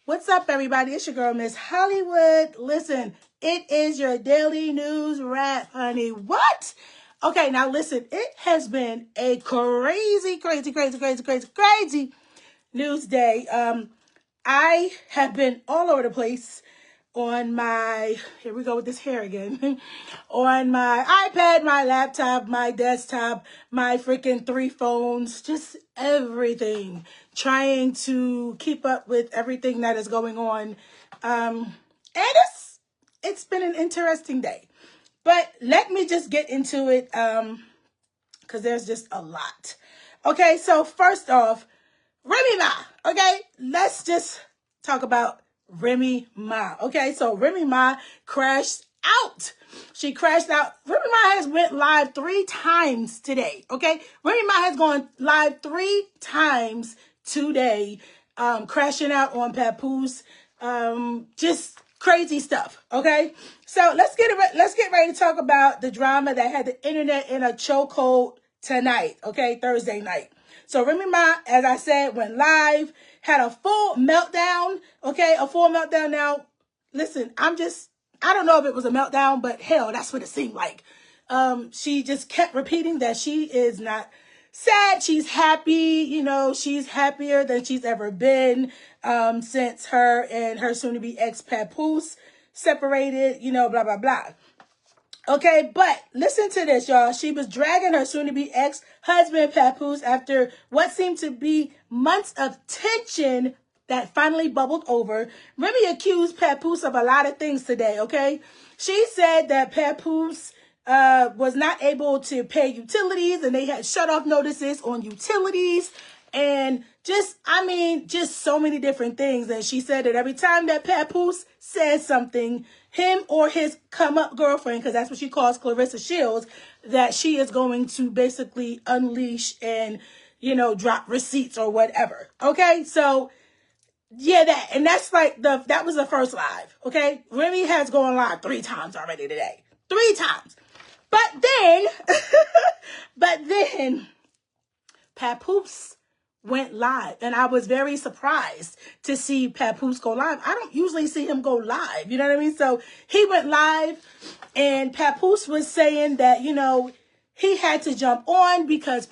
What's up, everybody? It's your girl, Miss Hollywood. Listen, it is your daily news wrap, honey. What? Okay, now listen, it has been a crazy news day. I have been all over the place on my, here we go with this hair again, on my iPad, my laptop, my desktop, my freaking 3 phones, just everything, trying to keep up with everything that is going on. And it's been an interesting day. But let me just get into it, because there's just a lot. Okay, so first off, Remy Ma. Okay, let's just talk about Remy Ma. Okay, so Remy Ma crashed out. She crashed out. Remy Ma has went live 3 times today. Okay, Remy Ma has gone live 3 times today, crashing out on Papoose. Just crazy stuff. Okay, so let's get ready to talk about the drama that had the internet in a chokehold tonight. Okay, Thursday night. So Remy Ma, as I said, went live, had a full meltdown. Okay, a full meltdown. Now, listen, I don't know if it was a meltdown, but hell, that's what it seemed like. She just kept repeating that she is not sad. She's happy. You know, she's happier than she's ever been since her and her soon-to-be ex Papoose separated, you know, blah, blah, blah. Okay, but listen to this, y'all. She was dragging her soon-to-be ex-husband, Papoose, after what seemed to be months of tension that finally bubbled over. Remy accused Papoose of a lot of things today, okay? She said that Papoose was not able to pay utilities, and they had shut-off notices on utilities, and just so many different things. And she said that every time that Papoose says something, him or his come-up girlfriend, because that's what she calls Clarissa Shields, that she is going to basically unleash and, you know, drop receipts or whatever. Okay, so yeah, that was the first live. Okay, Remy has gone live 3 times already today. 3 times. But then, Papoose went live, and I was very surprised to see Papoose go live. I don't usually see him go live, you know what I mean? So he went live, and Papoose was saying that, you know, he had to jump on because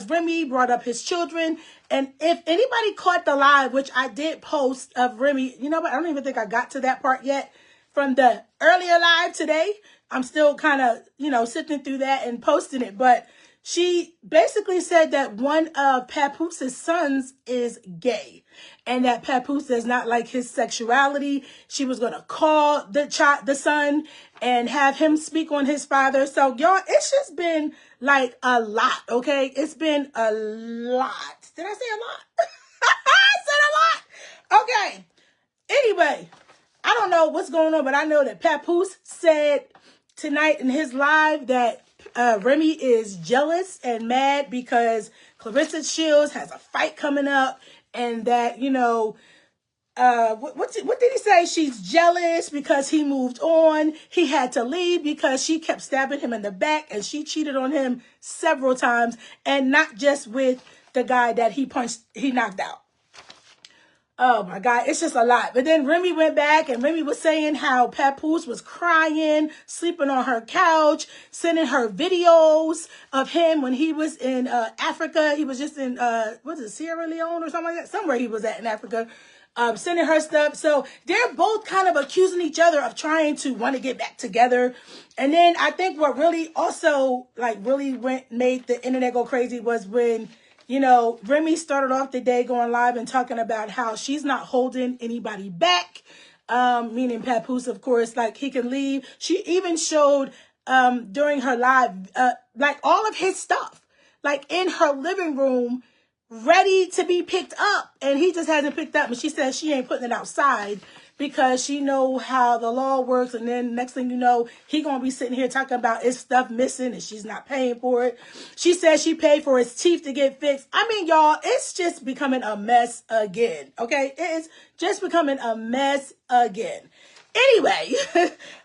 Remy brought up his children. And if anybody caught the live, which I did post of Remy, you know what? I don't even think I got to that part yet from the earlier live today. I'm still kind of, you know, sifting through that and posting it. But she basically said that one of Papoose' sons is gay and that Papoose does not like his sexuality. She was going to call the son and have him speak on his father. So, y'all, it's just been like a lot, okay? It's been a lot. Did I say a lot? I said a lot. Okay. Anyway, I don't know what's going on, but I know that Papoose said tonight in his live that Remy is jealous and mad because Clarissa Shields has a fight coming up, and that, you know, what did he say? She's jealous because he moved on. He had to leave because she kept stabbing him in the back, and she cheated on him several times, and not just with the guy that he knocked out. Oh my God, it's just a lot. But then Remy went back, and Remy was saying how Papoose was crying, sleeping on her couch, sending her videos of him when he was in Africa. He was just in, Sierra Leone or something like that? Somewhere he was at in Africa, sending her stuff. So they're both kind of accusing each other of trying to want to get back together. And then I think what really also made the internet go crazy was when, you know, Remy started off the day going live and talking about how she's not holding anybody back, meaning Papoose, of course, like he can leave. She even showed during her live, like all of his stuff, like in her living room, ready to be picked up. And he just hasn't picked up. And she says she ain't putting it outside because she know how the law works. And then next thing you know, he gonna be sitting here talking about his stuff missing and she's not paying for it. She says she paid for his teeth to get fixed. I mean, y'all, it's just becoming a mess again. Okay, it is just becoming a mess again. Anyway,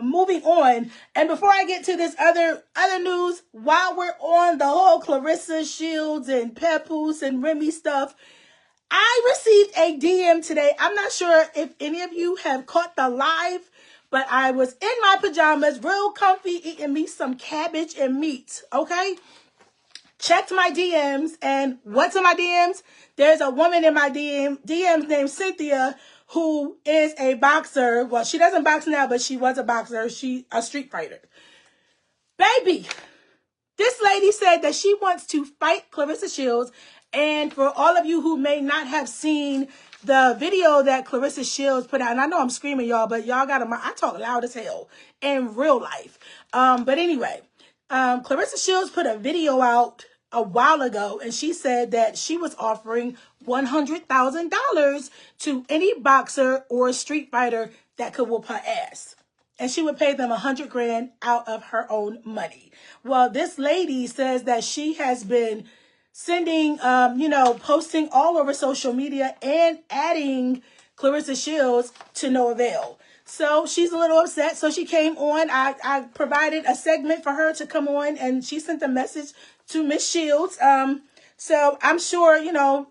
moving on. And before I get to this other news, while we're on the whole Clarissa Shields and Papoose and Remy stuff, I received a DM today. I'm not sure if any of you have caught the live, but I was in my pajamas, real comfy, eating me some cabbage and meat, okay? Checked my DMs, and what's in my DMs? There's a woman in my DMs named Cynthia, who is a boxer. Well, she doesn't box now, but she was a boxer. She a street fighter. Baby, this lady said that she wants to fight Claressa Shields. And for all of you who may not have seen the video that Claressa Shields put out, and I know I'm screaming, y'all, but y'all got to, I talk loud as hell in real life. But anyway, Claressa Shields put a video out a while ago, and she said that she was offering $100,000 to any boxer or street fighter that could whoop her ass. And she would pay them $100,000 out of her own money. Well, this lady says that she has been sending, posting all over social media and adding Claressa Shields to no avail. So she's a little upset. So she came on. I provided a segment for her to come on, and she sent a message to Miss Shields. So I'm sure,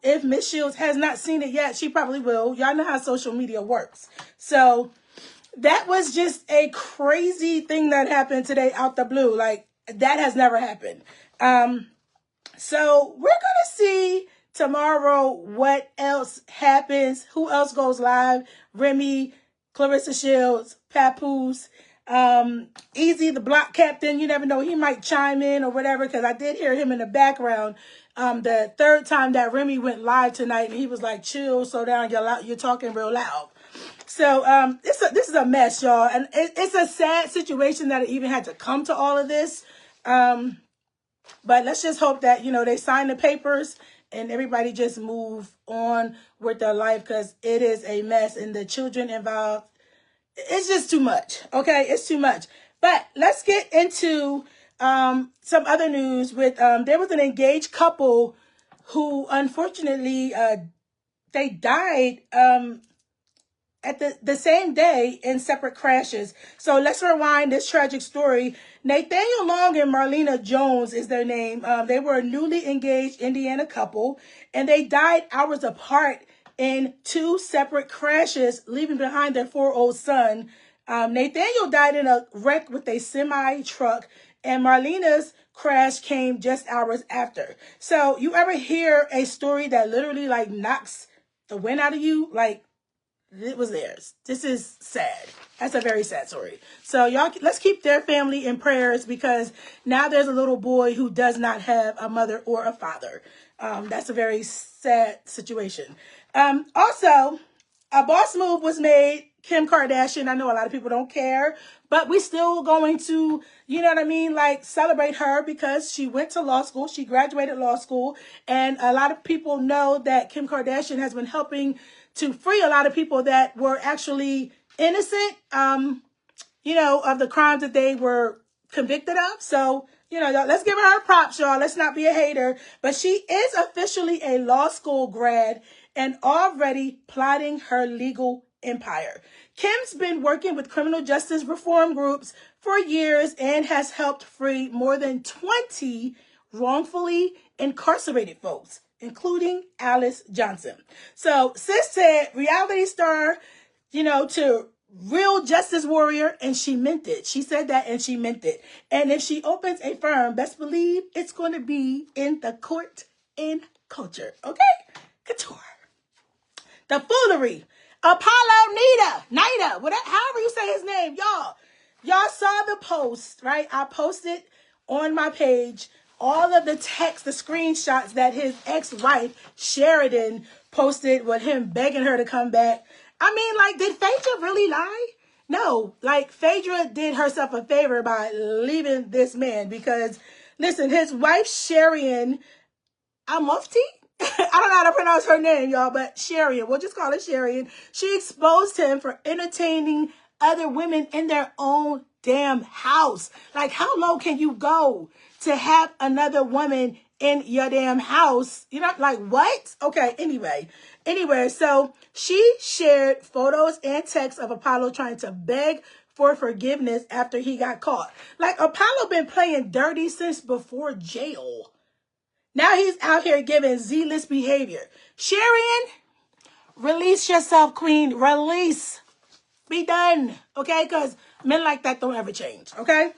if Miss Shields has not seen it yet, she probably will. Y'all know how social media works. So that was just a crazy thing that happened today out the blue. Like, that has never happened. So we're going to see tomorrow what else happens, who else goes live. Remy, Claressa Shields, Papoose, Easy, the block captain. You never know, he might chime in or whatever, because I did hear him in the background the third time that Remy went live tonight, and he was like, chill, slow down, you're talking real loud. So this is a mess, y'all, and it's a sad situation that it even had to come to all of this. But let's just hope that, they sign the papers and everybody just move on with their life, because it is a mess, and the children involved, it's just too much. Okay, it's too much. But let's get into some other news. With there was an engaged couple who unfortunately they died at the same day in separate crashes. So let's rewind this tragic story. Nathaniel Long and Marlena Jones is their name. They were a newly engaged Indiana couple, and they died hours apart in two separate crashes, leaving behind their 4-year-old son. Nathaniel died in a wreck with a semi-truck, and Marlena's crash came just hours after. So you ever hear a story that literally like knocks the wind out of you? Like, it was theirs. This is sad. That's a very sad story. So y'all, let's keep their family in prayers, because now there's a little boy who does not have a mother or a father. That's a very sad situation. Also, a boss move was made. Kim Kardashian, I know a lot of people don't care, but we still going to, like celebrate her, because she went to law school. She graduated law school, and a lot of people know that Kim Kardashian has been helping to free a lot of people that were actually innocent, of the crimes that they were convicted of. So, let's give her props, y'all. Let's not be a hater. But she is officially a law school grad and already plotting her legal empire. Kim's been working with criminal justice reform groups for years and has helped free more than 20 wrongfully incarcerated folks, including Alice Johnson. So sis said reality star, to real justice warrior, and she meant it. She said that and she meant it. And if she opens a firm, best believe it's going to be in the court and culture. Okay? Couture. The foolery. Apollo Nita, whatever, however you say his name, y'all saw the post, right? I posted on my page all of the text, the screenshots that his ex-wife Sheridan posted with him begging her to come back. I mean, like, did Phaedra really lie? No, like, Phaedra did herself a favor by leaving this man, because, listen, his wife Sheridan Amufti, I don't know how to pronounce her name, y'all, but Sheridan, we'll just call her Sheridan. She exposed him for entertaining other women in their own damn house. Like, how low can you go to have another woman in your damn house? Like, what? Okay, anyway, so she shared photos and texts of Apollo trying to beg for forgiveness after he got caught. Like, Apollo been playing dirty since before jail. Now he's out here giving Z-list behavior. Sharon, release yourself, queen. Release. Be done. Okay? Because men like that don't ever change. Okay?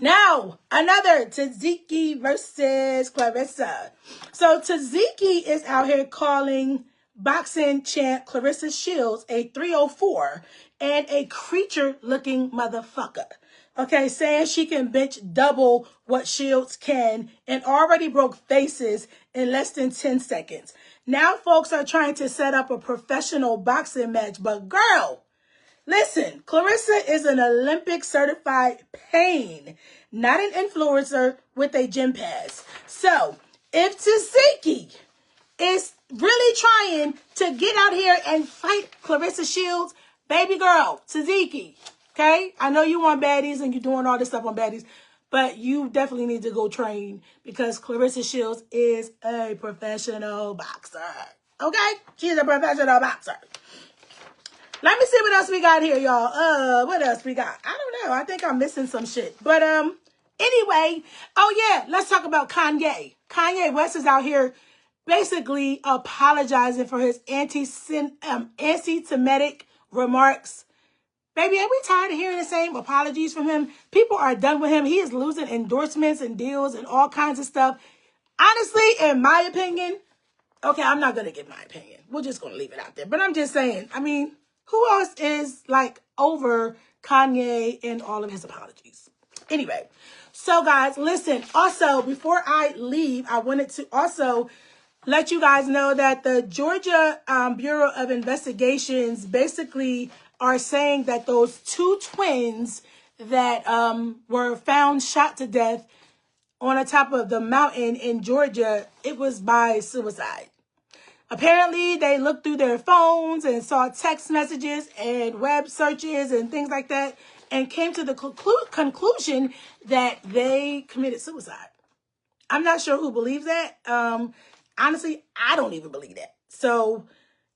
Now, another Taziki versus Clarissa. So Taziki is out here calling boxing champ Clarissa Shields a 304 and a creature-looking motherfucker. Okay, saying she can bench double what Shields can and already broke faces in less than 10 seconds. Now folks are trying to set up a professional boxing match, but girl, listen, Clarissa is an Olympic certified pain, not an influencer with a gym pass. So if Taziki is really trying to get out here and fight Clarissa Shields, baby girl, Taziki, okay? I know you want baddies and you're doing all this stuff on baddies, but you definitely need to go train because Clarissa Shields is a professional boxer, okay? She's a professional boxer. Let me see what else we got here, y'all. What else we got? I don't know. I think I'm missing some shit. But anyway, oh yeah, let's talk about Kanye. Kanye West is out here basically apologizing for his anti-Semitic remarks. Baby, are we tired of hearing the same apologies from him? People are done with him. He is losing endorsements and deals and all kinds of stuff. Honestly, in my opinion, okay, I'm not going to give my opinion. We're just going to leave it out there. But I'm just saying, I mean, who else is like over Kanye and all of his apologies? Anyway, so guys, listen, also, before I leave, I wanted to also let you guys know that the Georgia Bureau of Investigations basically are saying that those two twins that were found shot to death on the top of the mountain in Georgia, it was by suicide. Apparently, they looked through their phones and saw text messages and web searches and things like that and came to the conclusion that they committed suicide. I'm not sure who believes that. Honestly, I don't even believe that. So,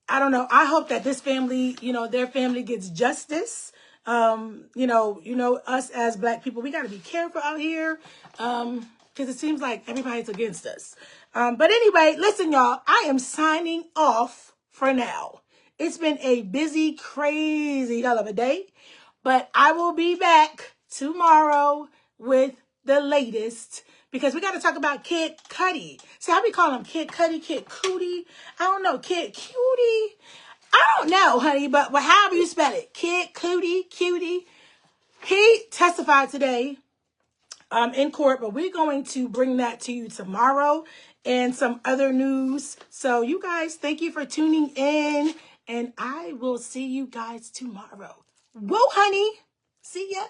I don't know. I hope that this family, their family gets justice. Us as Black people, we got to be careful out here because it seems like everybody's against us. But anyway, listen, y'all, I am signing off for now. It's been a busy, crazy hell of a day, but I will be back tomorrow with the latest because we got to talk about Kid Cudi. See how we call him Kid Cudi, Kid Cudi? I don't know, Kid Cutie? I don't know, honey, but however you spell it, Kid Cudi, Cutie. He testified today in court, but we're going to bring that to you tomorrow and some other news. So you guys, thank you for tuning in, and I will see you guys tomorrow. Whoa, honey. See ya.